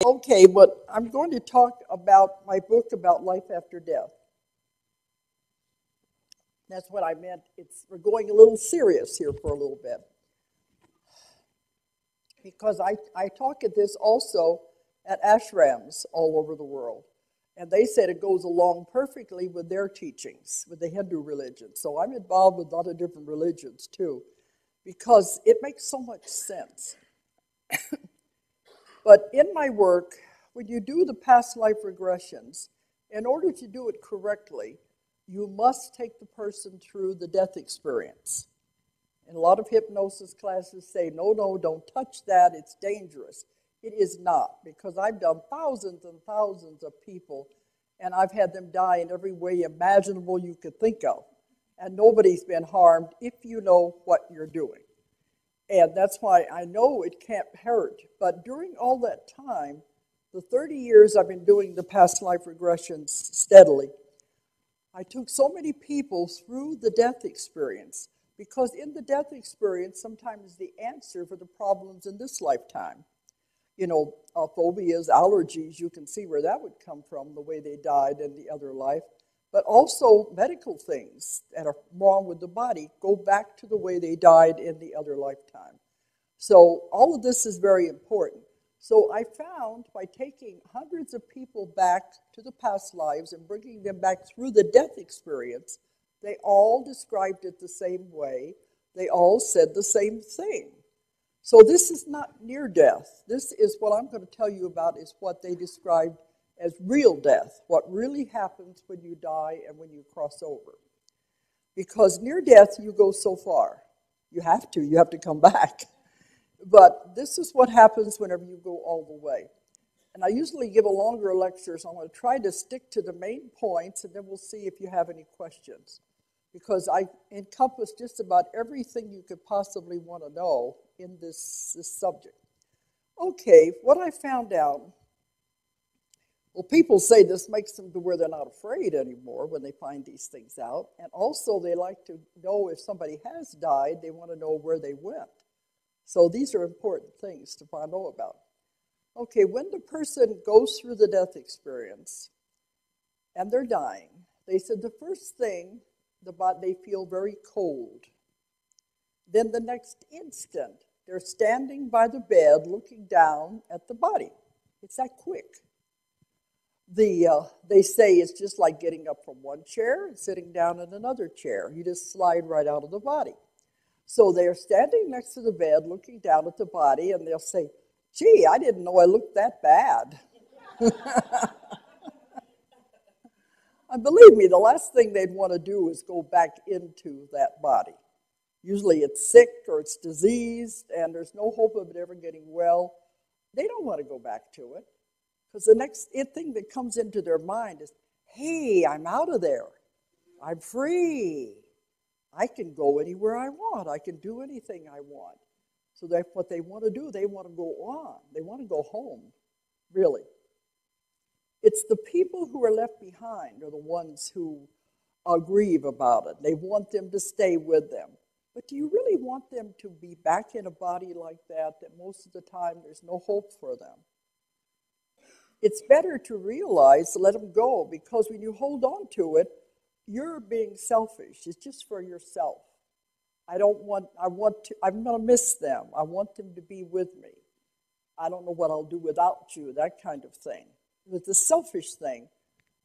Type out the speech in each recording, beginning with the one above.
Okay, but I'm going to talk about my book about life after death. That's what I meant. We're going a little serious here for a little bit because I talk at this also at ashrams all over the world. And they said it goes along perfectly with their teachings, with the Hindu religion. So I'm involved with a lot of different religions too, because it makes so much sense. But in my work, when you do the past life regressions, in order to do it correctly, you must take the person through the death experience. And a lot of hypnosis classes say, no, no, don't touch that, it's dangerous. It is not, because I've done thousands and thousands of people, and I've had them die in every way imaginable you could think of. And nobody's been harmed if you know what you're doing. And that's why I know it can't hurt. But during all that time, the 30 years I've been doing the past life regressions steadily, I took so many people through the death experience, because in the death experience, sometimes the answer for the problems in this lifetime. Phobias, allergies, you can see where that would come from, the way they died in the other life. But also medical things that are wrong with the body go back to the way they died in the other lifetime. So all of this is very important. So I found by taking hundreds of people back to the past lives and bringing them back through the death experience, they all described it the same way. They all said the same thing. So this is not near death. This is what I'm going to tell you about is what they described as real death, what really happens when you die and when you cross over. Because near death, you go so far. You have to come back. But this is what happens whenever you go all the way. And I usually give a longer lecture, so I'm going to try to stick to the main points, and then we'll see if you have any questions. Because I encompass just about everything you could possibly want to know in this subject. Okay, what I found out, well, people say this makes them to where they're not afraid anymore when they find these things out. And also they like to know if somebody has died, they want to know where they went. So these are important things to find out about. Okay, when the person goes through the death experience and they're dying, they said the first thing, they feel very cold. Then the next instant, they're standing by the bed looking down at the body. It's that quick. They say it's just like getting up from one chair and sitting down in another chair. You just slide right out of the body. So they're standing next to the bed looking down at the body, and they'll say, gee, I didn't know I looked that bad. And believe me, the last thing they'd want to do is go back into that body. Usually it's sick or it's diseased, and there's no hope of it ever getting well. They don't want to go back to it, because the next thing that comes into their mind is, hey, I'm out of there. I'm free. I can go anywhere I want. I can do anything I want. So that's what they want to do. They want to go on. They want to go home, really. It's the people who are left behind are the ones who grieve about it. They want them to stay with them. But do you really want them to be back in a body like that most of the time there's no hope for them? It's better to realize to let them go, because when you hold on to it, you're being selfish. It's just for yourself. I'm going to miss them. I want them to be with me. I don't know what I'll do without you, that kind of thing. It's a selfish thing,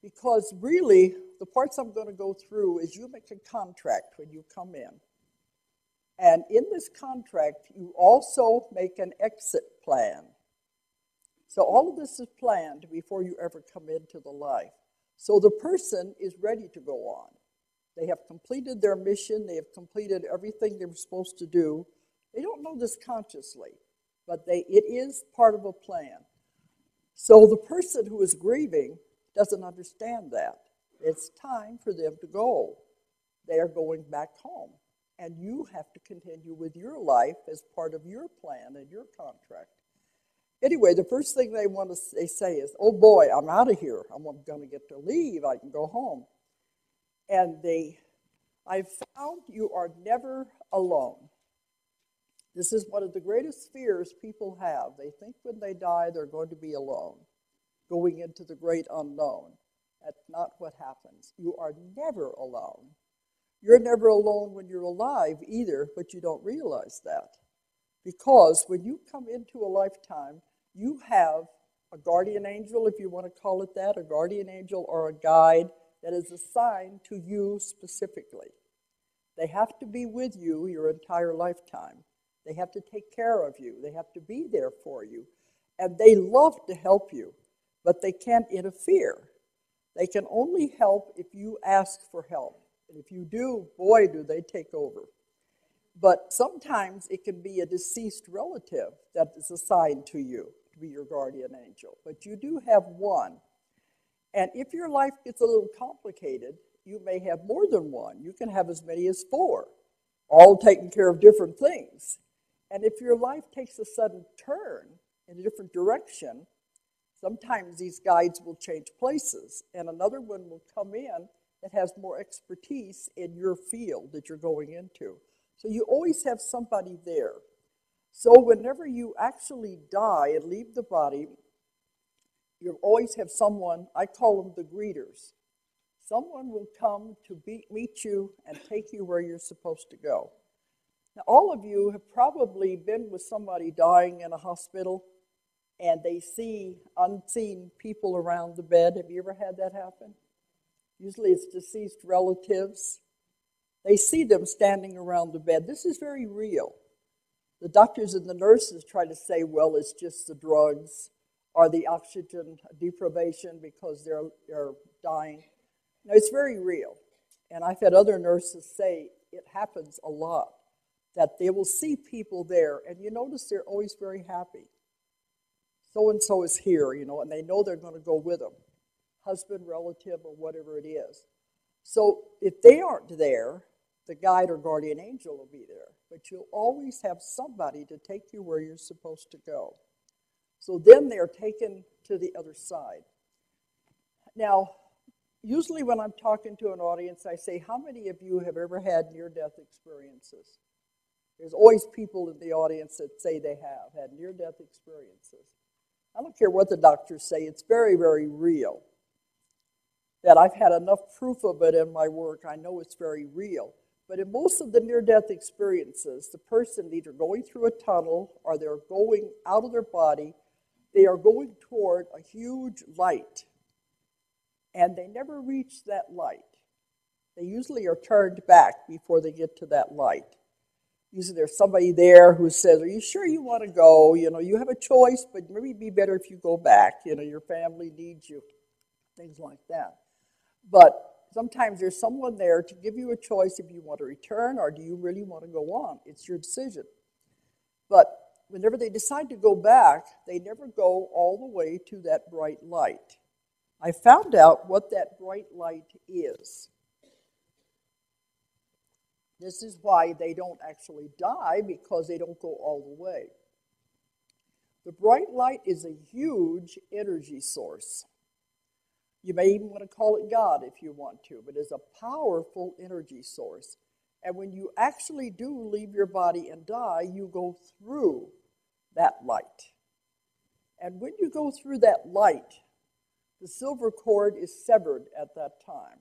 because really the parts I'm going to go through is you make a contract when you come in. And in this contract, you also make an exit plan. So all of this is planned before you ever come into the life. So the person is ready to go on. They have completed their mission. They have completed everything they were supposed to do. They don't know this consciously, but it is part of a plan. So the person who is grieving doesn't understand that. It's time for them to go. They are going back home. And you have to continue with your life as part of your plan and your contract. Anyway, the first thing they say is, oh boy, I'm out of here. I'm going to get to leave. I can go home. And I've found you are never alone. This is one of the greatest fears people have. They think when they die they're going to be alone, going into the great unknown. That's not what happens. You are never alone. You're never alone when you're alive either, but you don't realize that. Because when you come into a lifetime, you have a guardian angel, if you want to call it that, a guardian angel or a guide that is assigned to you specifically. They have to be with you your entire lifetime. They have to take care of you. They have to be there for you. And they love to help you, but they can't interfere. They can only help if you ask for help. And if you do, boy, do they take over. But sometimes it can be a deceased relative that is assigned to you to be your guardian angel. But you do have one. And if your life gets a little complicated, you may have more than one. You can have as many as 4, all taking care of different things. And if your life takes a sudden turn in a different direction, sometimes these guides will change places, and another one will come in that has more expertise in your field that you're going into. So you always have somebody there. So whenever you actually die and leave the body, you always have someone, I call them the greeters. Someone will come to meet you and take you where you're supposed to go. Now, all of you have probably been with somebody dying in a hospital, and they see unseen people around the bed. Have you ever had that happen? Usually it's deceased relatives. They see them standing around the bed. This is very real. The doctors and the nurses try to say, well, it's just the drugs or the oxygen deprivation because they're dying. No, it's very real. And I've had other nurses say it happens a lot, that they will see people there, and you notice they're always very happy. So-and-so is here, and they know they're going to go with them, husband, relative, or whatever it is. So if they aren't there, the guide or guardian angel will be there, but you'll always have somebody to take you where you're supposed to go. So then they're taken to the other side. Now, usually when I'm talking to an audience, I say, how many of you have ever had near-death experiences? There's always people in the audience that say they have had near-death experiences. I don't care what the doctors say, it's very, very real. That I've had enough proof of it in my work, I know it's very real. But in most of the near-death experiences, the person either going through a tunnel or they're going out of their body, they are going toward a huge light. And they never reach that light. They usually are turned back before they get to that light. Usually there's somebody there who says, are you sure you want to go? You have a choice, but maybe it'd be better if you go back. Your family needs you. Things like that. But sometimes there's someone there to give you a choice if you want to return or do you really want to go on. It's your decision. But whenever they decide to go back, they never go all the way to that bright light. I found out what that bright light is. This is why they don't actually die, because they don't go all the way. The bright light is a huge energy source. You may even want to call it God if you want to, but it's a powerful energy source. And when you actually do leave your body and die, you go through that light. And when you go through that light, the silver cord is severed at that time.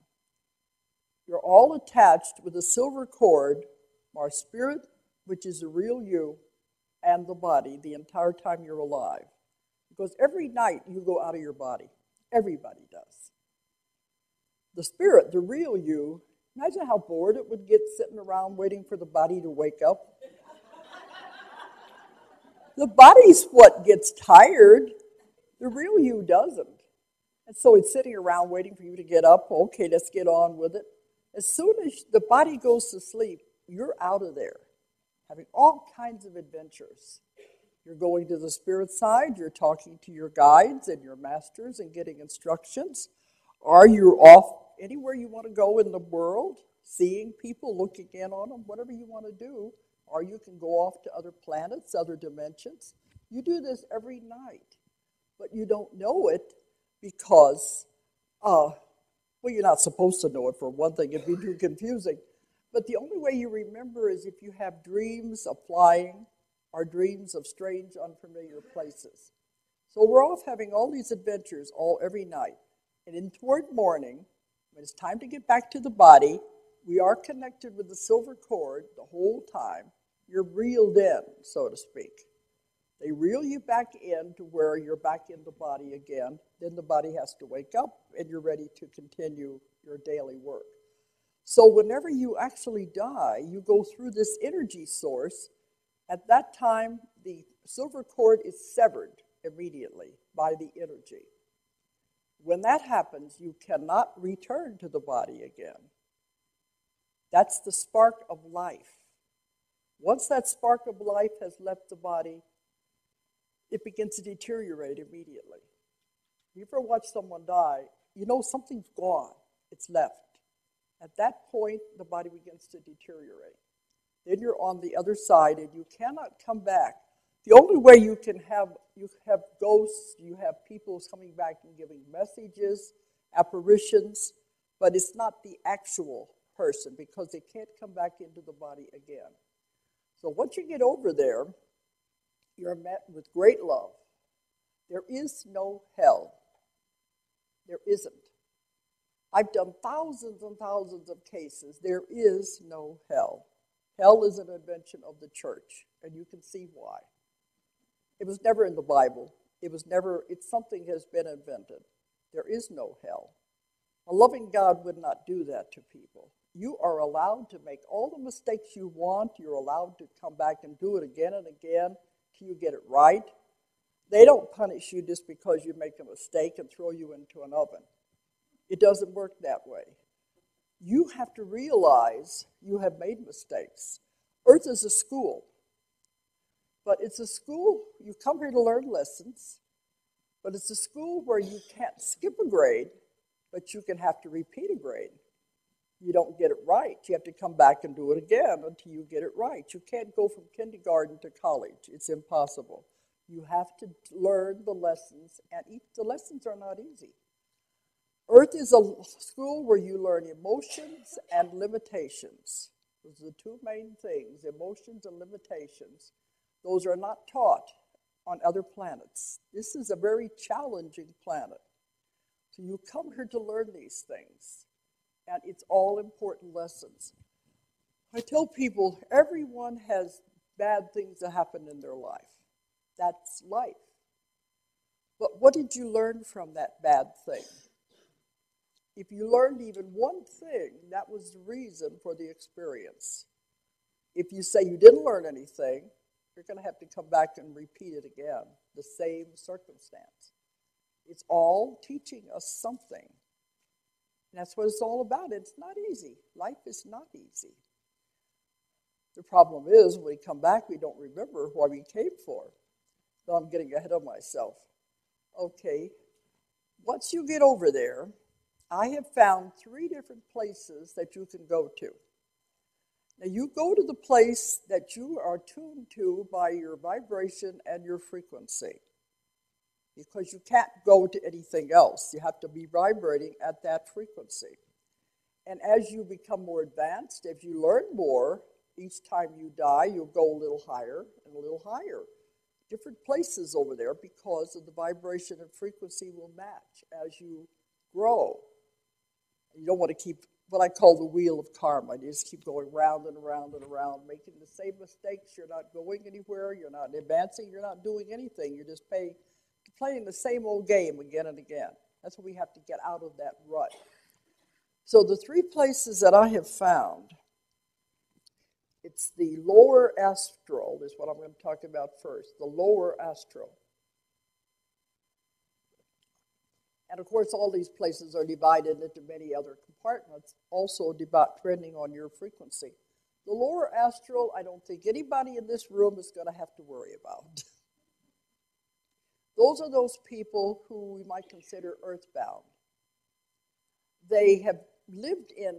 You're all attached with a silver cord, our spirit, which is the real you, and the body the entire time you're alive. Because every night you go out of your body. Everybody does. The spirit, the real you, imagine how bored it would get sitting around waiting for the body to wake up. The body's what gets tired. The real you doesn't. And so it's sitting around waiting for you to get up. Okay, let's get on with it. As soon as the body goes to sleep, you're out of there, having all kinds of adventures. You're going to the spirit side, you're talking to your guides and your masters and getting instructions. Or you're off anywhere you want to go in the world, seeing people, looking in on them, whatever you want to do. Or you can go off to other planets, other dimensions. You do this every night, but you don't know it because, you're not supposed to know it for one thing. It'd be too confusing. But the only way you remember is if you have dreams of flying, our dreams of strange, unfamiliar places. So we're off having all these adventures every night. And in toward morning, when it's time to get back to the body, we are connected with the silver cord the whole time. You're reeled in, so to speak. They reel you back in to where you're back in the body again. Then the body has to wake up and you're ready to continue your daily work. So whenever you actually die, you go through this energy source. At that time, the silver cord is severed immediately by the energy. When that happens, you cannot return to the body again. That's the spark of life. Once that spark of life has left the body, it begins to deteriorate immediately. You ever watch someone die, you know something's gone, it's left. At that point, the body begins to deteriorate. Then you're on the other side and you cannot come back. The only way you have ghosts, you have people coming back and giving messages, apparitions, but it's not the actual person because they can't come back into the body again. So once you get over there, you're met with great love. There is no hell. There isn't. I've done thousands and thousands of cases. There is no hell. Hell is an invention of the church, and you can see why. It was never in the Bible. It's something has been invented. There is no hell. A loving God would not do that to people. You are allowed to make all the mistakes you want. You're allowed to come back and do it again and again till you get it right. They don't punish you just because you make a mistake and throw you into an oven. It doesn't work that way. You have to realize you have made mistakes. Earth is a school. But it's a school, you come here to learn lessons, but it's a school where you can't skip a grade, but you can have to repeat a grade. You don't get it right. You have to come back and do it again until you get it right. You can't go from kindergarten to college. It's impossible. You have to learn the lessons, and the lessons are not easy. Earth is a school where you learn emotions and limitations. Those are the two main things, emotions and limitations. Those are not taught on other planets. This is a very challenging planet. So you come here to learn these things, and it's all important lessons. I tell people everyone has bad things that happen in their life. That's life. But what did you learn from that bad thing? If you learned even one thing, that was the reason for the experience. If you say you didn't learn anything, you're going to have to come back and repeat it again, the same circumstance. It's all teaching us something. And that's what it's all about. It's not easy. Life is not easy. The problem is, when we come back, we don't remember why we came for. So I'm getting ahead of myself. Okay, once you get over there, I have found 3 different places that you can go to. Now, you go to the place that you are tuned to by your vibration and your frequency, because you can't go to anything else. You have to be vibrating at that frequency. And as you become more advanced, if you learn more, each time you die, you'll go a little higher and a little higher. Different places over there, because of the vibration and frequency will match as you grow. You don't want to keep what I call the wheel of karma. You just keep going round and around and around, making the same mistakes. You're not going anywhere. You're not advancing. You're not doing anything. You're just playing the same old game again and again. That's what we have to get out of that rut. So the 3 places that I have found, it's the lower astral, is what I'm going to talk about first, the lower astral. And of course, all these places are divided into many other compartments, also depending on your frequency. The lower astral, I don't think anybody in this room is going to have to worry about. Those are those people who we might consider earthbound. They have lived in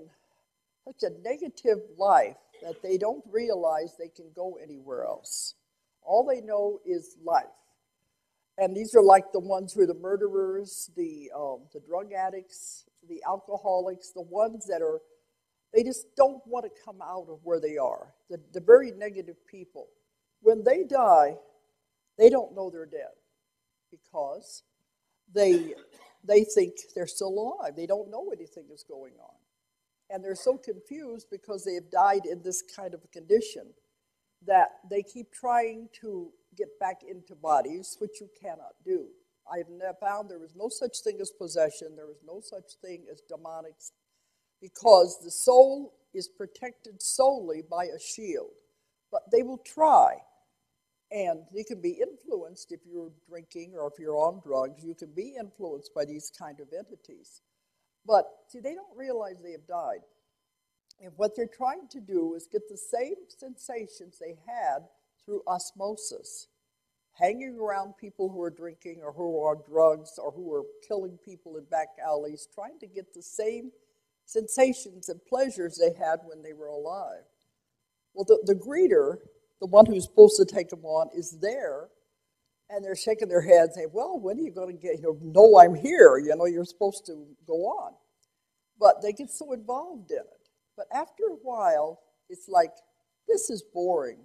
such a negative life that they don't realize they can go anywhere else. All they know is life. And these are like the ones who are the murderers, the drug addicts, the alcoholics, the ones that they just don't want to come out of where they are, the very negative people. When they die, they don't know they're dead because they, they think they're still alive. They don't know anything is going on. And they're so confused because they have died in this kind of a condition that they keep trying to get back into bodies, which you cannot do. I have found there is no such thing as possession. There is no such thing as demonics because the soul is protected solely by a shield. But they will try. And you can be influenced if you're drinking or if you're on drugs. You can be influenced by these kind of entities. But see, they don't realize they have died. And what they're trying to do is get the same sensations they had through osmosis, hanging around people who are drinking or who are on drugs or who are killing people in back alleys, trying to get the same sensations and pleasures they had when they were alive. Well, the greeter, the one who's supposed to take them on, is there, and they're shaking their heads saying, well, when are you going to get, no, I'm here, you're supposed to go on. But they get so involved in it. But after a while, it's like, this is boring.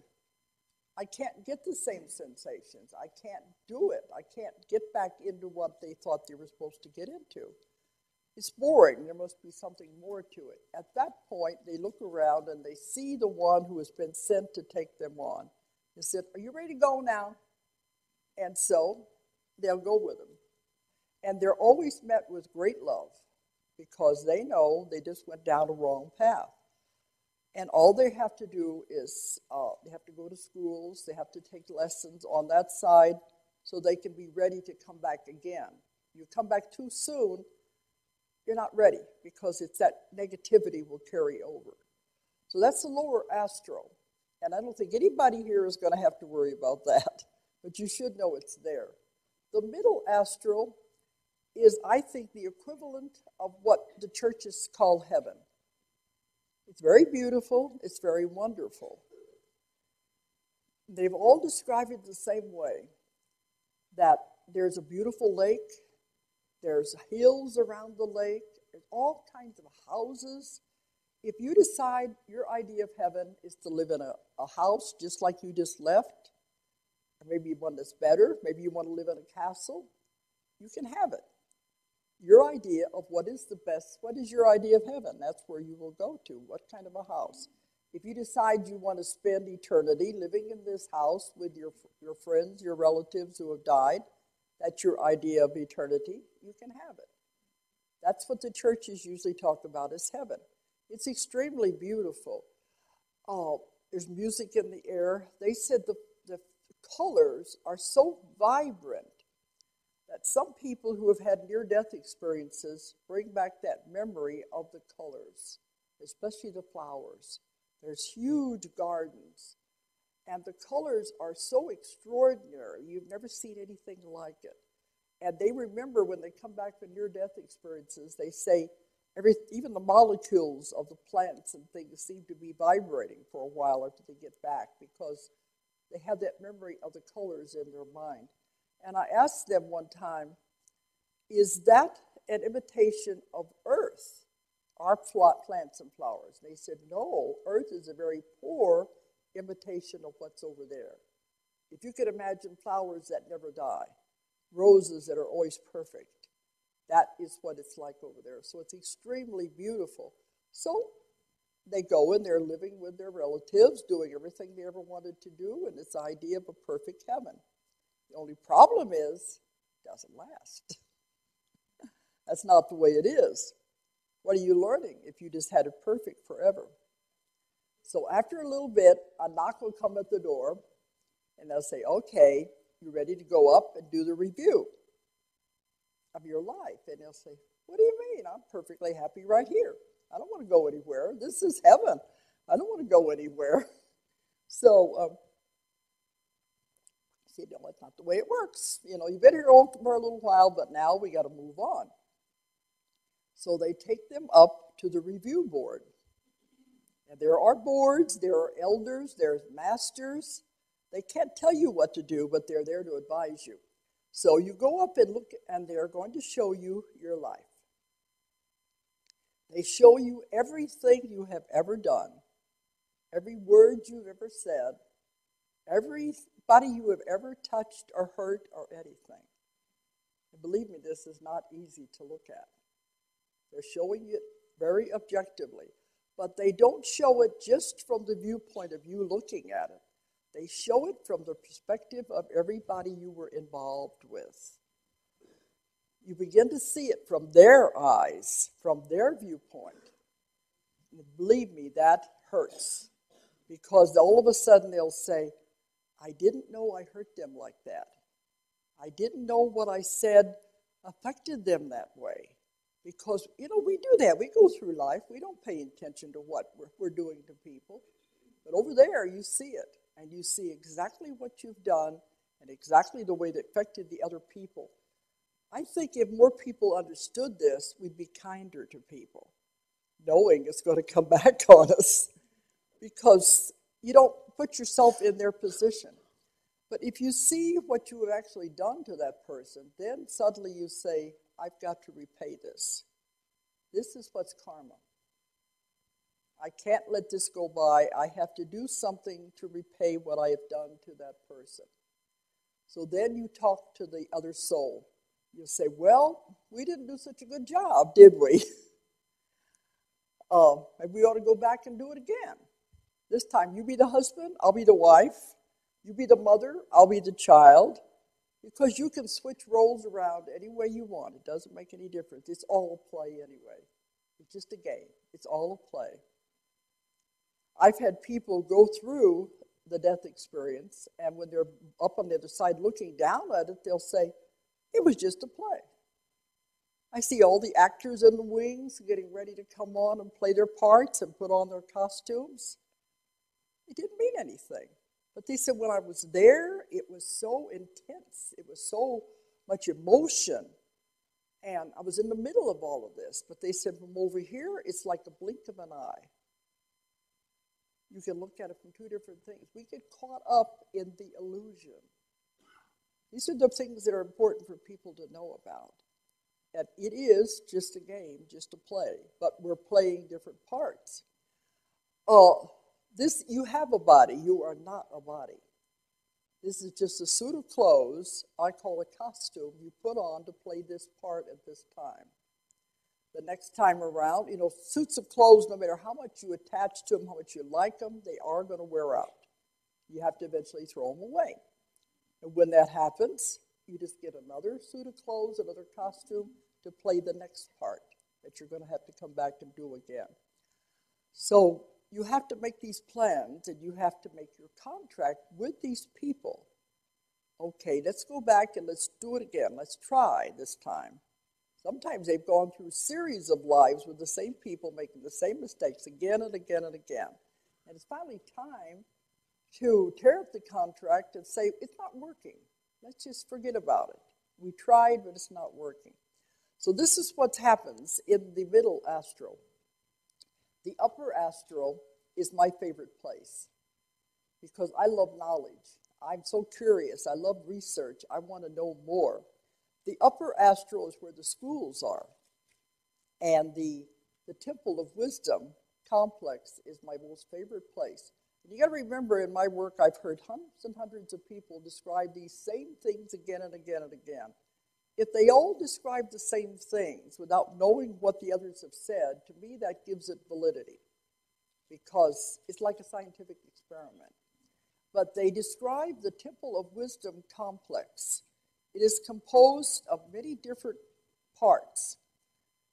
I can't get the same sensations. I can't do it. I can't get back into what they thought they were supposed to get into. It's boring. There must be something more to it. At that point, they look around and they see the one who has been sent to take them on. They said, are you ready to go now? And so they'll go with them. And they're always met with great love because they know they just went down a wrong path. And all they have to do is they have to go to schools, they have to take lessons on that side so they can be ready to come back again. You come back too soon, you're not ready because it's that negativity will carry over. So that's the lower astral. And I don't think anybody here is going to have to worry about that, but you should know it's there. The middle astral is, I think, the equivalent of what the churches call heaven. It's very beautiful. It's very wonderful. They've all described it the same way, that there's a beautiful lake, there's hills around the lake, there's all kinds of houses. If you decide your idea of heaven is to live in a house just like you just left, or maybe one that's better, maybe you want to live in a castle, you can have it. Your idea of what is the best, what is your idea of heaven? That's where you will go to. What kind of a house? If you decide you want to spend eternity living in this house with your friends, your relatives who have died, that's your idea of eternity, you can have it. That's what the churches usually talk about as heaven. It's extremely beautiful. There's music in the air. They said the colors are so vibrant that some people who have had near-death experiences bring back that memory of the colors, especially the flowers. There's huge gardens, and the colors are so extraordinary. You've never seen anything like it. And they remember when they come back from near-death experiences, they say even the molecules of the plants and things seem to be vibrating for a while after they get back because they have that memory of the colors in their mind. And I asked them one time, is that an imitation of Earth, our plants and flowers? They said, no, Earth is a very poor imitation of what's over there. If you could imagine flowers that never die, roses that are always perfect, that is what it's like over there. So it's extremely beautiful. So they go and they're living with their relatives, doing everything they ever wanted to do, and it's the idea of a perfect heaven. The only problem is, it doesn't last. That's not the way it is. What are you learning if you just had it perfect forever? So after a little bit, a knock will come at the door, and they'll say, okay, you ready to go up and do the review of your life? And they'll say, what do you mean? I'm perfectly happy right here. I don't want to go anywhere. This is heaven. I don't want to go anywhere. So, no, it's not the way it works. You've been here for a little while, but now we got to move on. So they take them up to the review board. And there are boards, there are elders, there's masters. They can't tell you what to do, but they're there to advise you. So you go up and look, and they're going to show you your life. They show you everything you have ever done, every word you've ever said, Everybody you have ever touched or hurt or anything. And believe me, this is not easy to look at. They're showing it very objectively. But they don't show it just from the viewpoint of you looking at it. They show it from the perspective of everybody you were involved with. You begin to see it from their eyes, from their viewpoint. And believe me, that hurts. Because all of a sudden they'll say, I didn't know I hurt them like that. I didn't know what I said affected them that way. Because, we do that. We go through life. We don't pay attention to what we're doing to people. But over there, you see it. And you see exactly what you've done and exactly the way that affected the other people. I think if more people understood this, we'd be kinder to people, knowing it's going to come back on us. Because you don't put yourself in their position. But if you see what you have actually done to that person, then suddenly you say, I've got to repay this. This is what's karma. I can't let this go by. I have to do something to repay what I have done to that person. So then you talk to the other soul. You say, well, we didn't do such a good job, did we? Maybe we ought to go back and do it again. This time, you be the husband, I'll be the wife. You be the mother, I'll be the child. Because you can switch roles around any way you want. It doesn't make any difference. It's all a play anyway. It's just a game. It's all a play. I've had people go through the death experience, and when they're up on the other side looking down at it, they'll say, it was just a play. I see all the actors in the wings getting ready to come on and play their parts and put on their costumes. It didn't mean anything. But they said when I was there, it was so intense. It was so much emotion. And I was in the middle of all of this. But they said from over here, it's like a blink of an eye. You can look at it from two different things. We get caught up in the illusion. These are the things that are important for people to know about. And it is just a game, just a play. But we're playing different parts. You have a body. You are not a body. This is just a suit of clothes, I call a costume, you put on to play this part at this time. The next time around, suits of clothes, no matter how much you attach to them, how much you like them, they are going to wear out. You have to eventually throw them away. And when that happens, you just get another suit of clothes, another costume to play the next part that you're going to have to come back and do again. So you have to make these plans, and you have to make your contract with these people. Okay, let's go back and let's do it again. Let's try this time. Sometimes they've gone through a series of lives with the same people making the same mistakes again and again and again. And it's finally time to tear up the contract and say, it's not working. Let's just forget about it. We tried, but it's not working. So this is what happens in the middle astral. The upper astral is my favorite place because I love knowledge. I'm so curious. I love research. I want to know more. The upper astral is where the schools are. And the Temple of Wisdom complex is my most favorite place. And you got to remember, in my work, I've heard hundreds and hundreds of people describe these same things again and again and again. If they all describe the same things without knowing what the others have said, to me that gives it validity because it's like a scientific experiment. But they describe the Temple of Wisdom complex. It is composed of many different parts.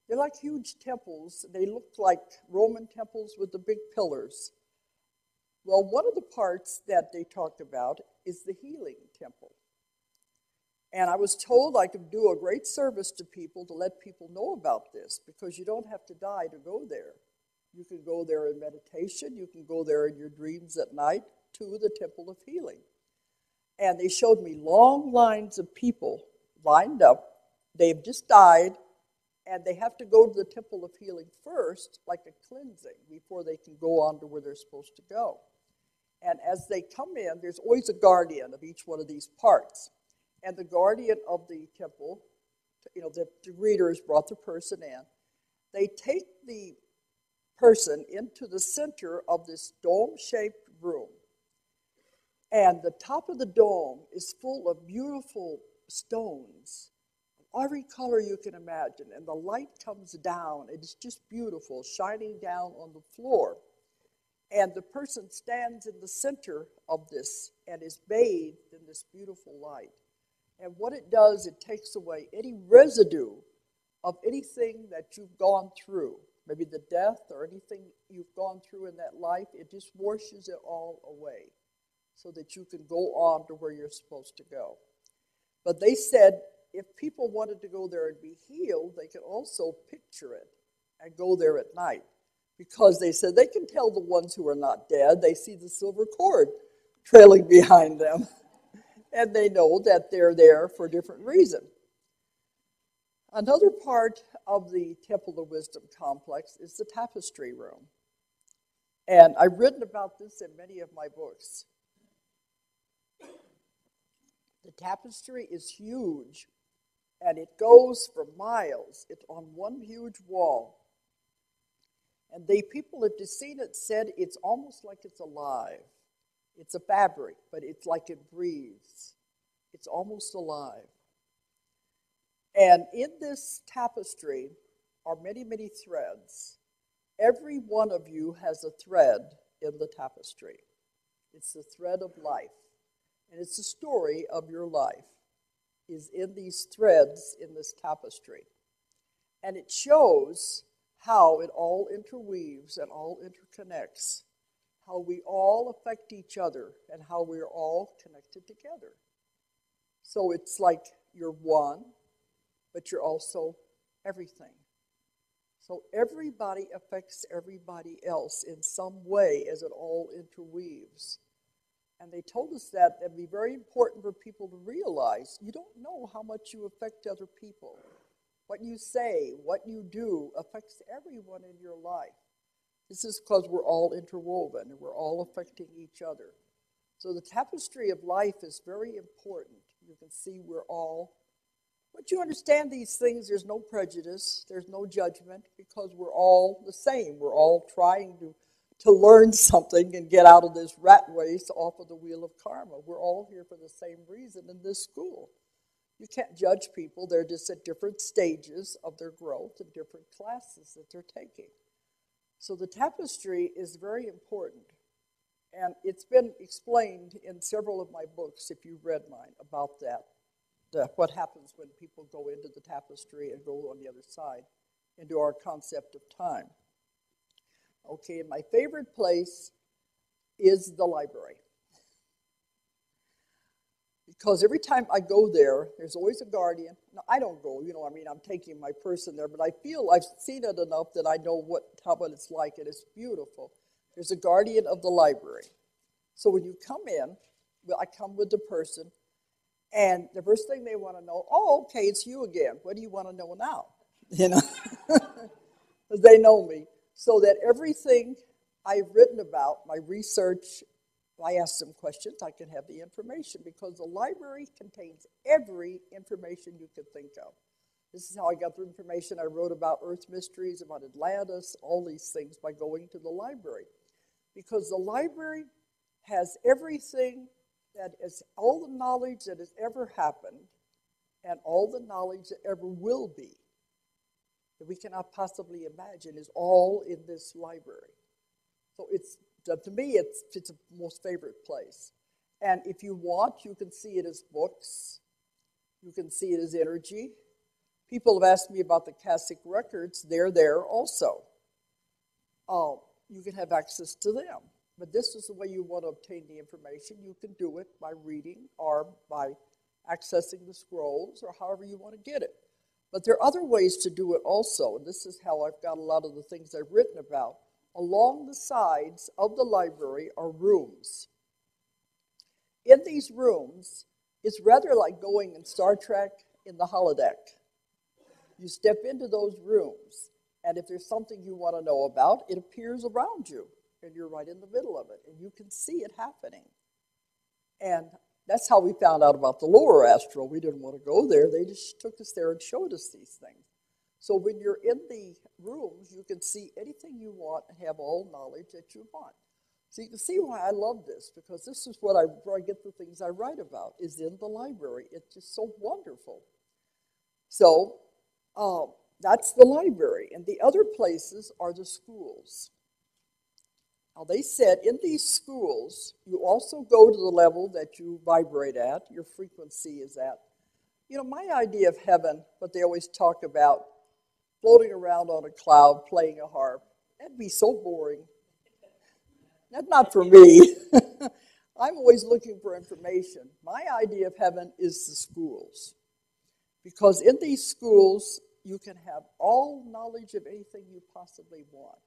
They're like huge temples. They look like Roman temples with the big pillars. Well, one of the parts that they talked about is the healing temple. And I was told I could do a great service to people to let people know about this because you don't have to die to go there. You can go there in meditation. You can go there in your dreams at night to the Temple of Healing. And they showed me long lines of people lined up. They've just died, and they have to go to the Temple of Healing first, like a cleansing, before they can go on to where they're supposed to go. And as they come in, there's always a guardian of each one of these parts. And the guardian of the temple, the greeters brought the person in. They take the person into the center of this dome-shaped room. And the top of the dome is full of beautiful stones, every color you can imagine. And the light comes down. It is just beautiful, shining down on the floor. And the person stands in the center of this and is bathed in this beautiful light. And what it does, it takes away any residue of anything that you've gone through, maybe the death or anything you've gone through in that life. It just washes it all away so that you can go on to where you're supposed to go. But they said if people wanted to go there and be healed, they could also picture it and go there at night, because they said they can tell the ones who are not dead. They see the silver cord trailing behind them, and they know that they're there for a different reason. Another part of the Temple of Wisdom complex is the tapestry room. And I've written about this in many of my books. The tapestry is huge, and it goes for miles. It's on one huge wall. And the people that have seen it said it's almost like it's alive. It's a fabric, but it's like it breathes. It's almost alive. And in this tapestry are many, many threads. Every one of you has a thread in the tapestry. It's the thread of life. And it's the story of your life is in these threads in this tapestry. And it shows how it all interweaves and all interconnects, how we all affect each other and how we're all connected together. So it's like you're one, but you're also everything. So everybody affects everybody else in some way as it all interweaves. And they told us that it'd be very important for people to realize you don't know how much you affect other people. What you say, what you do affects everyone in your life. This is because we're all interwoven and we're all affecting each other. So the tapestry of life is very important. You can see we're all, once you understand these things, there's no prejudice, there's no judgment, because we're all the same. We're all trying to learn something and get out of this rat race off of the wheel of karma. We're all here for the same reason in this school. You can't judge people. They're just at different stages of their growth and different classes that they're taking. So the tapestry is very important. And it's been explained in several of my books, if you've read mine, about that. What happens when people go into the tapestry and go on the other side into our concept of time. Okay, and my favorite place is the library. Because every time I go there, there's always a guardian. Now, I don't go, I'm taking my person there, but I feel I've seen it enough that I know what it's like, and it's beautiful. There's a guardian of the library. So when you come in, I come with the person, and the first thing they want to know, okay, it's you again. What do you want to know now? Because they know me. So that everything I've written about, my research, I ask them questions, I can have the information, because the library contains every information you could think of. This is how I got the information I wrote about Earth mysteries, about Atlantis, all these things by going to the library. Because the library has everything that is, all the knowledge that has ever happened and all the knowledge that ever will be, that we cannot possibly imagine, is all in this library. So to me, it's a most favorite place. And if you want, you can see it as books. You can see it as energy. People have asked me about the Akashic records. They're there also. You can have access to them. But this is the way you want to obtain the information. You can do it by reading or by accessing the scrolls or however you want to get it. But there are other ways to do it also, and this is how I've got a lot of the things I've written about. Along the sides of the library are rooms. In these rooms, it's rather like going in Star Trek in the holodeck. You step into those rooms, and if there's something you want to know about, it appears around you, and you're right in the middle of it, and you can see it happening. And that's how we found out about the lower astral. We didn't want to go there. They just took us there and showed us these things. So when you're in the rooms, you can see anything you want and have all knowledge that you want. So you can see why I love this, because this is where I get the things I write about, is in the library. It's just so wonderful. So that's the library. And the other places are the schools. Now, they said in these schools, you also go to the level that you vibrate at, your frequency is at. You know, my idea of heaven, what they always talk about, floating around on a cloud, playing a harp, that'd be so boring. That's not for me. I'm always looking for information. My idea of heaven is the schools. Because in these schools, you can have all knowledge of anything you possibly want.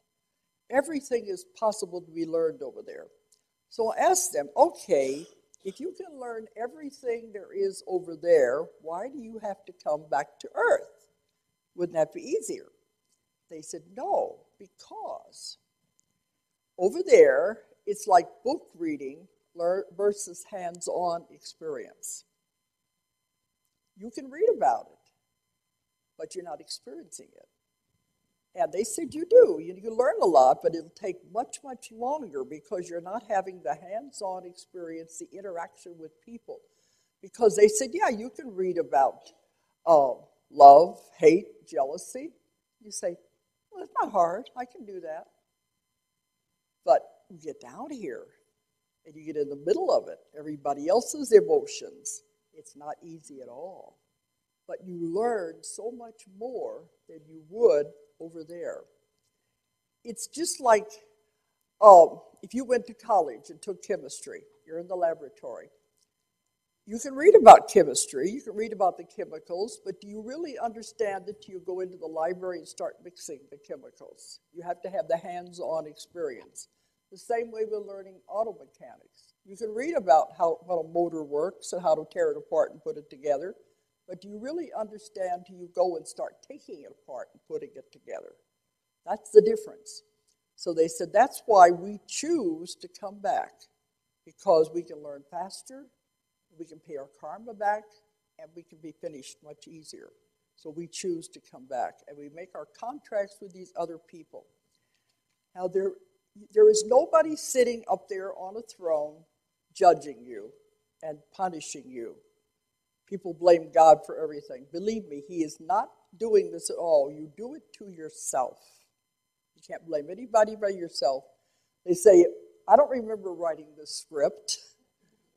Everything is possible to be learned over there. So I asked them, okay, if you can learn everything there is over there, why do you have to come back to Earth? Wouldn't that be easier? They said, no, because over there, it's like book reading versus hands-on experience. You can read about it, but you're not experiencing it. And they said you do. You can learn a lot, but it'll take much, much longer because you're not having the hands-on experience, the interaction with people. Because they said, yeah, you can read about love, hate, jealousy. You say, well, it's not hard. I can do that. But you get down here, and you get in the middle of it, everybody else's emotions. It's not easy at all. But you learn so much more than you would over there. It's just like if you went to college and took chemistry, you're in the laboratory. You can read about chemistry, you can read about the chemicals, but do you really understand it till you go into the library and start mixing the chemicals? You have to have the hands-on experience. The same way with learning auto mechanics. You can read about how a motor works and how to tear it apart and put it together, but do you really understand till you go and start taking it apart and putting it together? That's the difference. So they said that's why we choose to come back, because we can learn faster, we can pay our karma back, and we can be finished much easier. So we choose to come back, and we make our contracts with these other people. Now, there is nobody sitting up there on a throne judging you and punishing you. People blame God for everything. Believe me, he is not doing this at all. You do it to yourself. You can't blame anybody but yourself. They say, I don't remember writing this script,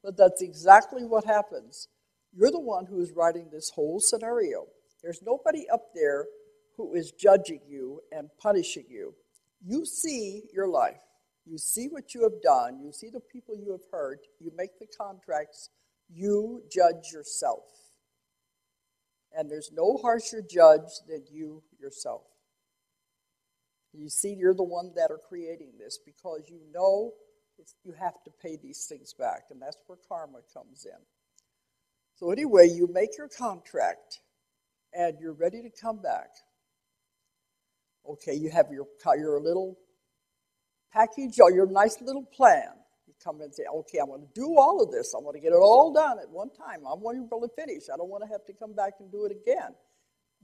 but that's exactly what happens. You're the one who is writing this whole scenario. There's nobody up there who is judging you and punishing you. You see your life. You see what you have done. You see the people you have hurt. You make the contracts. You judge yourself. And there's no harsher judge than you yourself. You see, you're the one that are creating this because you know you have to pay these things back, and that's where karma comes in. So anyway, you make your contract, and you're ready to come back. Okay, you have your little package or your nice little plan. You come in and say, okay, I'm going to do all of this. I'm going to get it all done at one time. I want to be able to finish. I don't want to have to come back and do it again.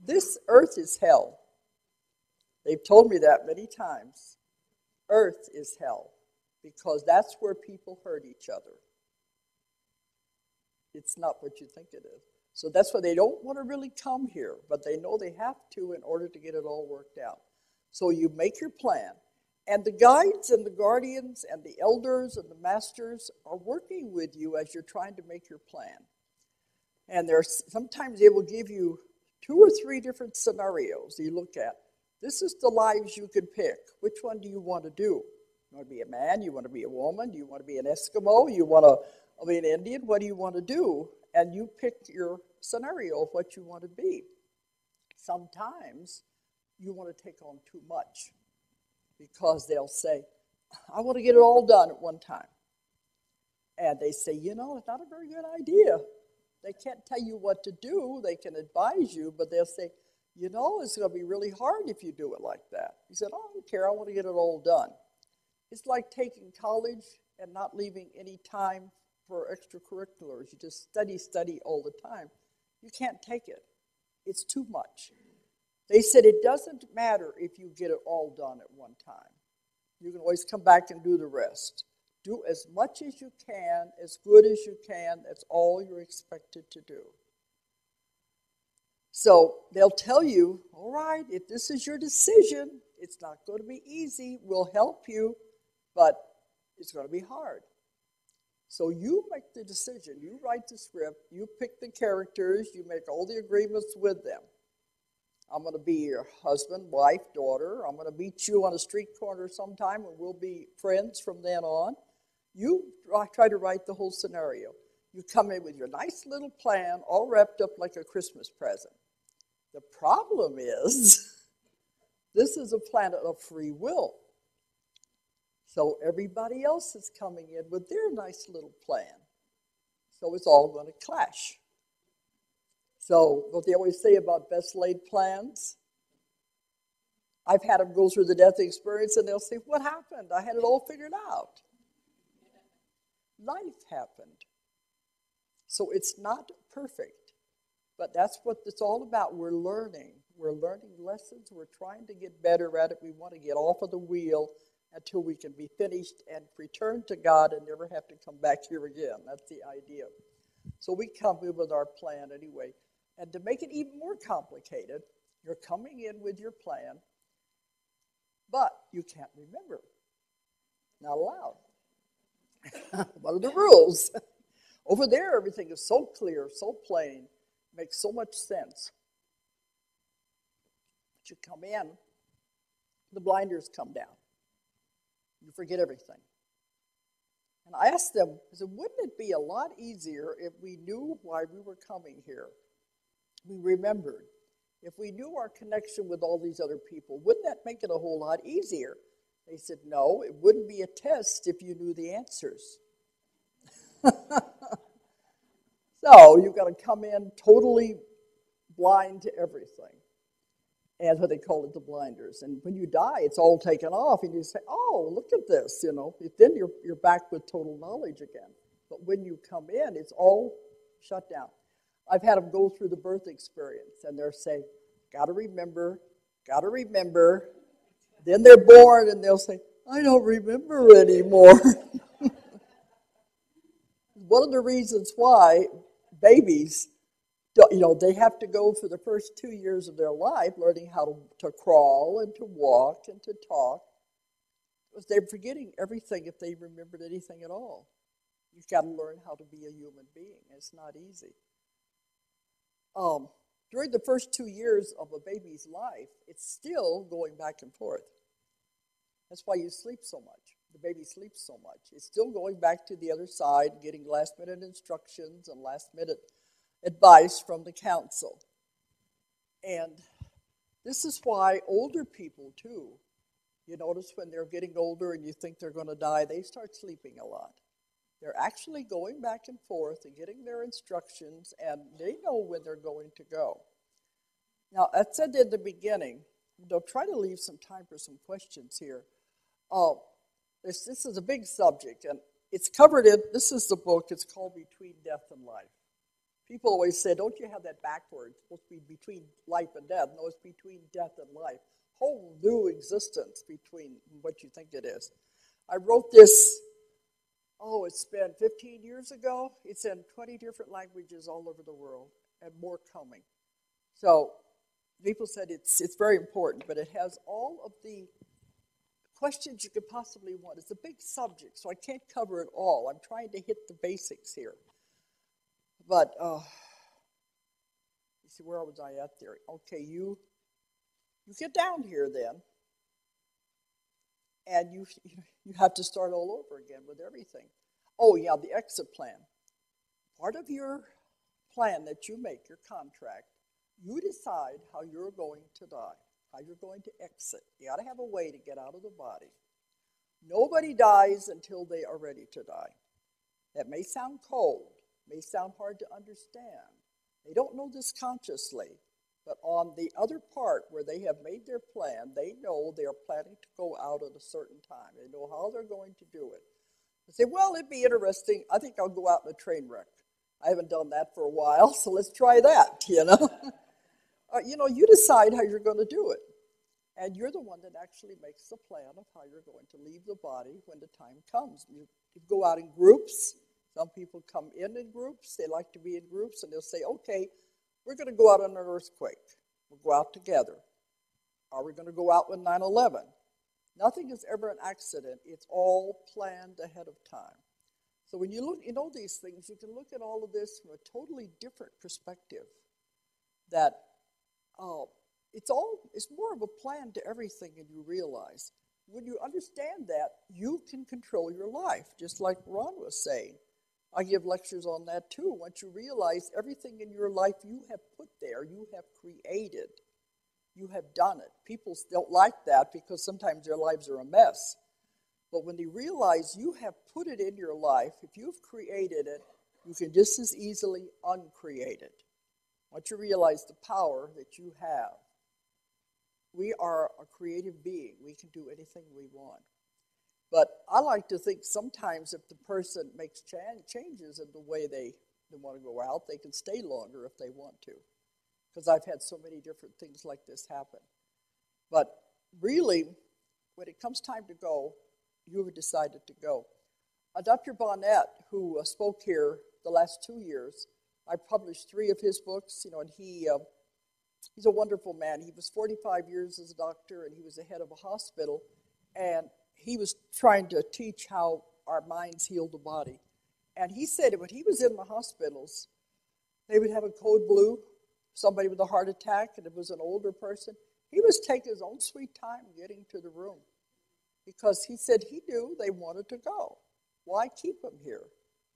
This earth is hell. They've told me that many times. Earth is hell because that's where people hurt each other. It's not what you think it is. So that's why they don't want to really come here, but they know they have to in order to get it all worked out. So you make your plan. And the guides and the guardians and the elders and the masters are working with you as you're trying to make your plan. And sometimes they will give you 2 or 3 different scenarios you look at. This is the lives you could pick. Which one do you want to do? You want to be a man? You want to be a woman? Do you want to be an Eskimo? You want to be an Indian? What do you want to do? And you pick your scenario of what you want to be. Sometimes you want to take on too much because they'll say, I want to get it all done at one time. And they say, it's not a very good idea. They can't tell you what to do. They can advise you, but they'll say, it's going to be really hard if you do it like that. He said, I don't care. I want to get it all done. It's like taking college and not leaving any time for extracurriculars. You just study all the time. You can't take it. It's too much. They said it doesn't matter if you get it all done at one time. You can always come back and do the rest. Do as much as you can, as good as you can. That's all you're expected to do. So they'll tell you, all right, if this is your decision, it's not going to be easy. We'll help you, but it's going to be hard. So you make the decision. You write the script. You pick the characters. You make all the agreements with them. I'm going to be your husband, wife, daughter. I'm going to meet you on a street corner sometime, and we'll be friends from then on. You try to write the whole scenario. You come in with your nice little plan, all wrapped up like a Christmas present. The problem is, this is a planet of free will. So everybody else is coming in with their nice little plan. So it's all going to clash. So what they always say about best laid plans, I've had them go through the death experience and they'll say, what happened? I had it all figured out. Life happened. So it's not perfect, but that's what it's all about. We're learning. We're learning lessons. We're trying to get better at it. We want to get off of the wheel until we can be finished and return to God and never have to come back here again. That's the idea. So we come in with our plan anyway. And to make it even more complicated, you're coming in with your plan, but you can't remember. Not allowed. What are the rules? Over there, everything is so clear, so plain, makes so much sense. But you come in, the blinders come down. You forget everything. And I asked them, I said, wouldn't it be a lot easier if we knew why we were coming here? We remembered. If we knew our connection with all these other people, wouldn't that make it a whole lot easier? They said, no, it wouldn't be a test if you knew the answers. So you've got to come in totally blind to everything. And what they call it, the blinders. And when you die, it's all taken off, and you say, oh, look at this, Then you're back with total knowledge again. But when you come in, it's all shut down. I've had them go through the birth experience, and they're saying, got to remember. Then they're born, and they'll say, I don't remember anymore. One of the reasons why babies, they have to go for the first 2 years of their life learning how to crawl and to walk and to talk. Because they're forgetting everything if they remembered anything at all. You've got to learn how to be a human being. It's not easy. During the first 2 years of a baby's life, it's still going back and forth. That's why you sleep so much. The baby sleeps so much. It's still going back to the other side, getting last-minute instructions and last-minute advice from the council. And this is why older people, too, you notice when they're getting older and you think they're going to die, they start sleeping a lot. They're actually going back and forth and getting their instructions, and they know when they're going to go. Now, I said in the beginning, I'll try to leave some time for some questions here. This is a big subject, and it's covered in, this is the book, it's called Between Death and Life. People always say, don't you have that backwards? It's supposed to be between life and death. No, it's between death and life. Whole new existence between what you think it is. I wrote this, it's been 15 years ago. It's in 20 different languages all over the world, and more coming. So people said it's very important, but it has all of the questions you could possibly want. It's a big subject, so I can't cover it all. I'm trying to hit the basics here. But, you see, where was I at there? Okay, you get down here then, and you have to start all over again with everything. Oh, yeah, the exit plan. Part of your plan that you make, your contract, you decide how you're going to die, how you're going to exit. You got to have a way to get out of the body. Nobody dies until they are ready to die. That may sound cold, may sound hard to understand. They don't know this consciously, but on the other part where they have made their plan, they know they are planning to go out at a certain time. They know how they're going to do it. They say, well, it'd be interesting. I think I'll go out in a train wreck. I haven't done that for a while, so let's try that, You decide how you're going to do it. And you're the one that actually makes the plan of how you're going to leave the body when the time comes. You go out in groups. Some people come in groups. They like to be in groups, and they'll say, okay, we're going to go out on an earthquake. We'll go out together. Are we going to go out with 9/11? Nothing is ever an accident. It's all planned ahead of time. So when you look at all these things, you can look at all of this from a totally different perspective. That it's more of a plan to everything than you realize. When you understand that, you can control your life, just like Ron was saying. I give lectures on that too. Once you realize everything in your life you have put there, you have created, you have done it. People don't like that because sometimes their lives are a mess. But when they realize you have put it in your life, if you've created it, you can just as easily uncreate it. Once you realize the power that you have, we are a creative being. We can do anything we want. But I like to think sometimes if the person makes changes in the way they want to go out, they can stay longer if they want to. Because I've had so many different things like this happen. But really, when it comes time to go, you have decided to go. Dr. Bonnet, who spoke here the last 2 years, I published 3 of his books, and he's a wonderful man. He was 45 years as a doctor, and he was the head of a hospital, and he was trying to teach how our minds heal the body. And he said that when he was in the hospitals, they would have a code blue, somebody with a heart attack, and it was an older person. He was taking his own sweet time getting to the room because he said he knew they wanted to go. Why keep them here?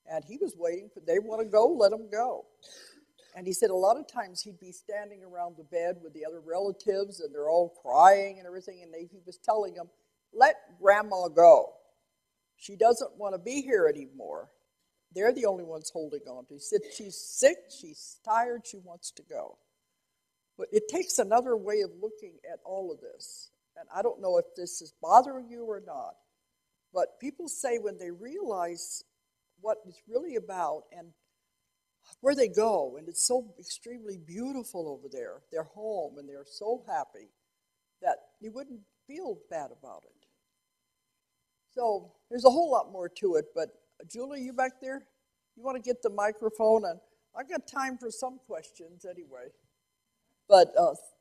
And he was waiting for, they want to go, let them go. And he said a lot of times he'd be standing around the bed with the other relatives, and they're all crying and everything, and he was telling them, let Grandma go. She doesn't want to be here anymore. They're the only ones holding on to. He said she's sick, she's tired, she wants to go. But it takes another way of looking at all of this. And I don't know if this is bothering you or not, but people say when they realize what it's really about and where they go, and it's so extremely beautiful over there, their home, and they're so happy that you wouldn't feel bad about it. So there's a whole lot more to it, but Julie, you back there? You want to get the microphone? And I've got time for some questions anyway. But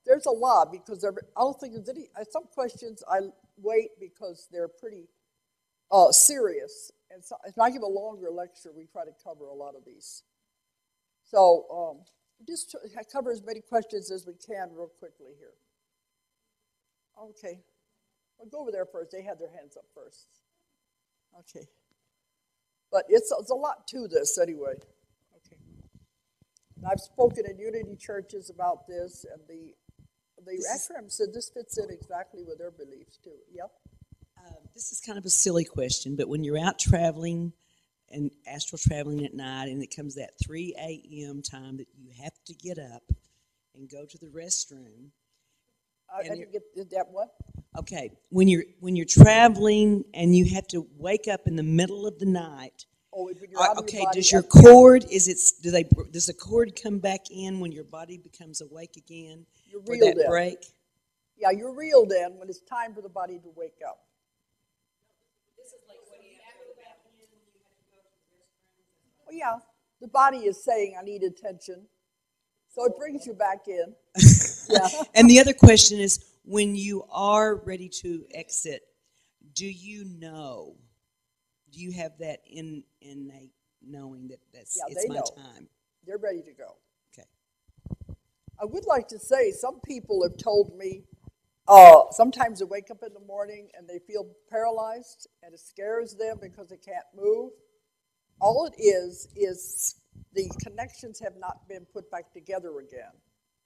there's a lot because I don't think there's any, some questions I wait because they're pretty serious. And so if I give a longer lecture, we try to cover a lot of these. So just cover as many questions as we can real quickly here. Okay. I'll go over there first. They had their hands up first. Okay. But it's a lot to this anyway. Okay. And I've spoken in Unity churches about this, and the Ashram said this fits in exactly with their beliefs too. Yep. This is kind of a silly question, but when you're out traveling and astral traveling at night, and it comes that 3 a.m. time that you have to get up and go to the restroom. I didn't get that one. Okay, when you're traveling and you have to wake up in the middle of the night. Oh, when you're out of okay, your body, does your cord does the cord come back in when your body becomes awake again? You're for reeled that in. break? Yeah, you're reeled in when it's time for the body to wake up. This is like when you have to go back in, you have to go to the restroom. Well, yeah, the body is saying, I need attention. So it brings you back in. Yeah. And the other question is, when you are ready to exit, do you have that innate knowing that it's my time? They're ready to go. Okay. I would like to say some people have told me sometimes they wake up in the morning and they feel paralyzed and it scares them because they can't move. All it is the connections have not been put back together again,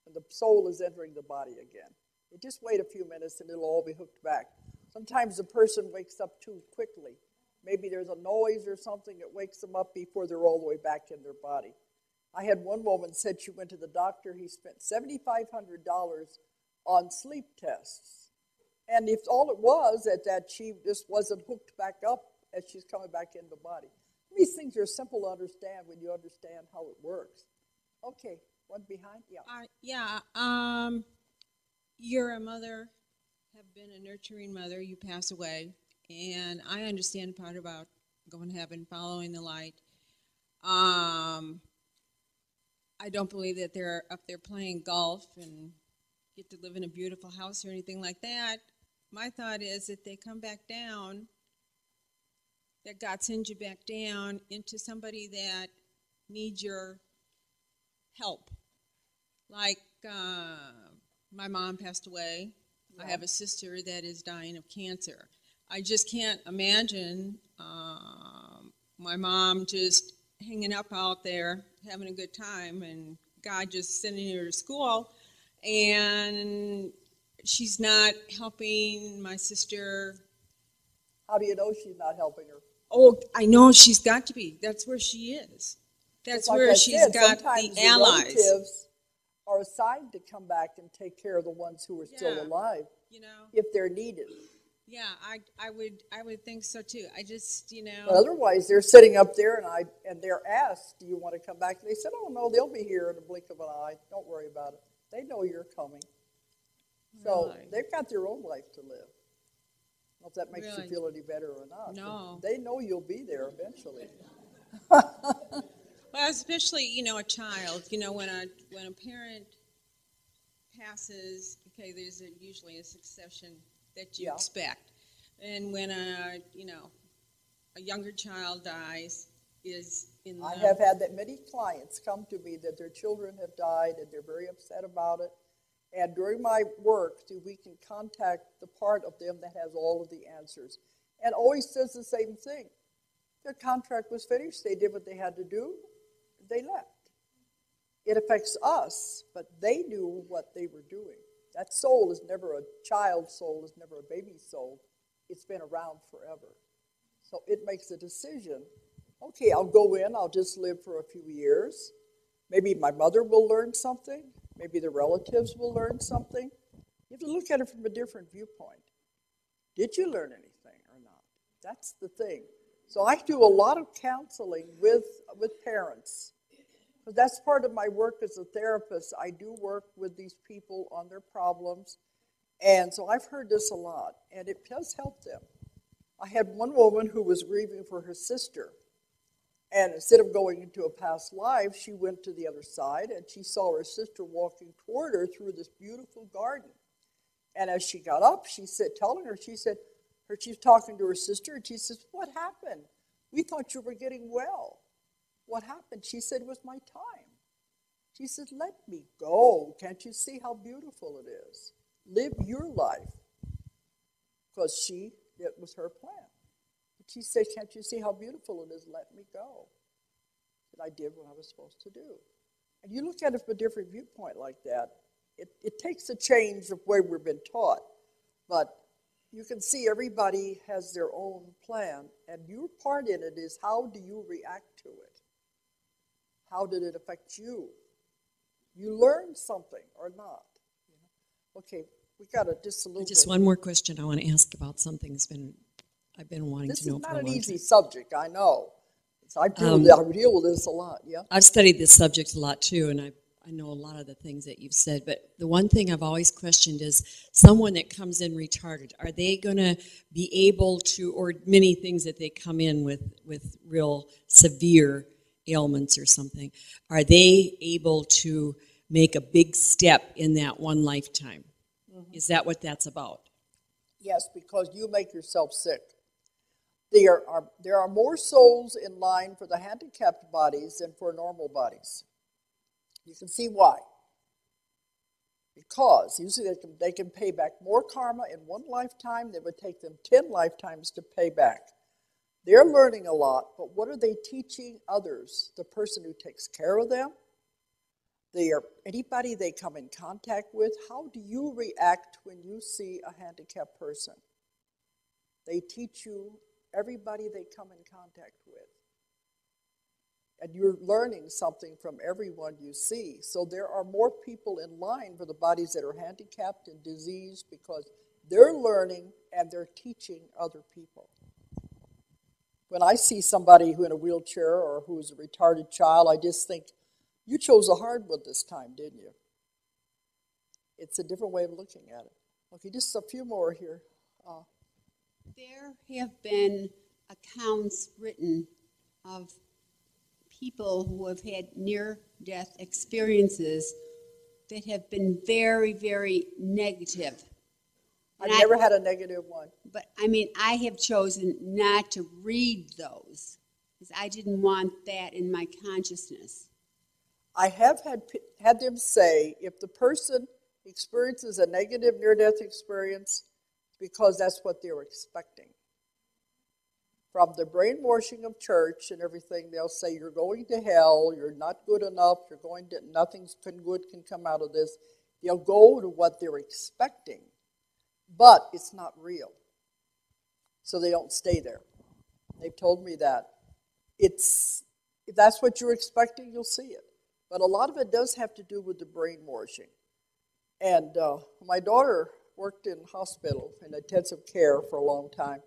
and the soul is entering the body again. You just wait a few minutes and it'll all be hooked back. Sometimes the person wakes up too quickly. Maybe there's a noise or something that wakes them up before they're all the way back in their body. I had one woman said she went to the doctor. He spent $7,500 on sleep tests. And if all it was that she just wasn't hooked back up as she's coming back in the body. These things are simple to understand when you understand how it works. Okay, one behind? Yeah. You're a mother, have been a nurturing mother. You pass away, and I understand the part about going to heaven, following the light. I don't believe that they're up there playing golf and get to live in a beautiful house or anything like that. My thought is that they come back down, that God sends you back down into somebody that needs your help. Like my mom passed away. Yeah. I have a sister that is dying of cancer. I just can't imagine my mom just hanging up out there, having a good time, and God just sending her to school, and she's not helping my sister. How do you know she's not helping her? Oh, I know she's got to be. That's where she is. That's like where she's got the allies. Relatives are assigned to come back and take care of the ones who are still alive, if they're needed. Yeah, I would think so too. I just, But otherwise, they're sitting up there, and they're asked, "Do you want to come back?" And they said, "Oh no, they'll be here in a blink of an eye. Don't worry about it. They know you're coming." So they've got their own life to live. I don't know if that makes you feel any better or not. No, they know you'll be there eventually. Well, especially a child. When a parent passes, okay, there's usually a succession that you expect, and when a younger child dies, I have had that many clients come to me that their children have died and they're very upset about it. And during my work, we can contact the part of them that has all of the answers, and always says the same thing. Their contract was finished. They did what they had to do. They left. It affects us, but they knew what they were doing. That soul is never a child's soul, is never a baby's soul. It's been around forever. So it makes a decision. Okay, I'll go in, I'll just live for a few years. Maybe my mother will learn something. Maybe the relatives will learn something. You have to look at it from a different viewpoint. Did you learn anything or not? That's the thing. So I do a lot of counseling with parents. Because that's part of my work as a therapist. I do work with these people on their problems. And so I've heard this a lot, and it does help them. I had one woman who was grieving for her sister. And instead of going into a past life, she went to the other side, and she saw her sister walking toward her through this beautiful garden. And as she got up, she was talking to her sister, and she says, "What happened? We thought you were getting well. What happened?" She said, "It was my time." She said, "Let me go. Can't you see how beautiful it is? Live your life." Because it was her plan. But she said, "Can't you see how beautiful it is? Let me go." And I did what I was supposed to do. And you look at it from a different viewpoint like that, it takes a change of where we've been taught. But you can see everybody has their own plan, and your part in it is, how do you react to it? How did it affect you? You learned something or not? Okay, we got just a little Just bit. one more question I want to ask about something I've been wanting to know for a long time. This is not an easy subject, I know. So I deal with this a lot, yeah? I've studied this subject a lot too, and I know a lot of the things that you've said, but the one thing I've always questioned is someone that comes in retarded, are they going to be able to, or many things that they come in with real severe ailments or something, are they able to make a big step in that one lifetime? Mm-hmm. Is that what that's about? Yes, because you make yourself sick. There are more souls in line for the handicapped bodies than for normal bodies. You can see why. Because usually they can pay back more karma in one lifetime than it would take them 10 lifetimes to pay back. They're learning a lot, but what are they teaching others? The person who takes care of them? Anybody they come in contact with? How do you react when you see a handicapped person? They teach you everybody they come in contact with. And you're learning something from everyone you see. So there are more people in line for the bodies that are handicapped and diseased because they're learning and they're teaching other people. When I see somebody who's in a wheelchair or who's a retarded child, I just think, you chose a hard one this time, didn't you? It's a different way of looking at it. Okay, just a few more here. There have been accounts written of people who have had near-death experiences that have been very, very negative. I've And never had a negative one. But I mean, I have chosen not to read those because I didn't want that in my consciousness. I have had them say if the person experiences a negative near-death experience, it's because that's what they were expecting. From the brainwashing of church and everything, they'll say you're going to hell, you're not good enough, nothing good can come out of this. They'll go to what they're expecting, but it's not real. So they don't stay there. They've told me that. If that's what you're expecting, you'll see it. But a lot of it does have to do with the brainwashing. And my daughter worked in hospital in intensive care for a long time.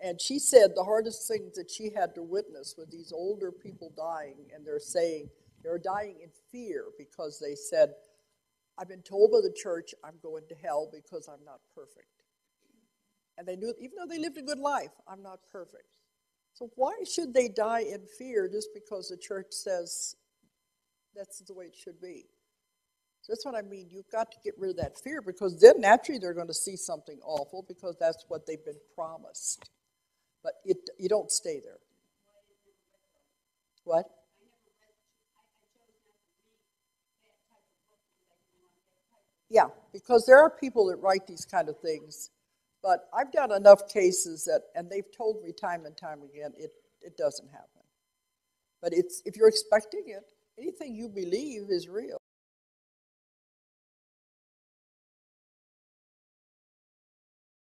And she said the hardest things that she had to witness were these older people dying, and they're saying they're dying in fear because they said, I've been told by the church I'm going to hell because I'm not perfect. And they knew, even though they lived a good life, I'm not perfect. So why should they die in fear just because the church says that's the way it should be? So that's what I mean. You've got to get rid of that fear, because then naturally they're going to see something awful because that's what they've been promised. But you don't stay there. What? Yeah, because there are people that write these kind of things. But I've done enough cases and they've told me time and time again, it doesn't happen. But if you're expecting it, anything you believe is real.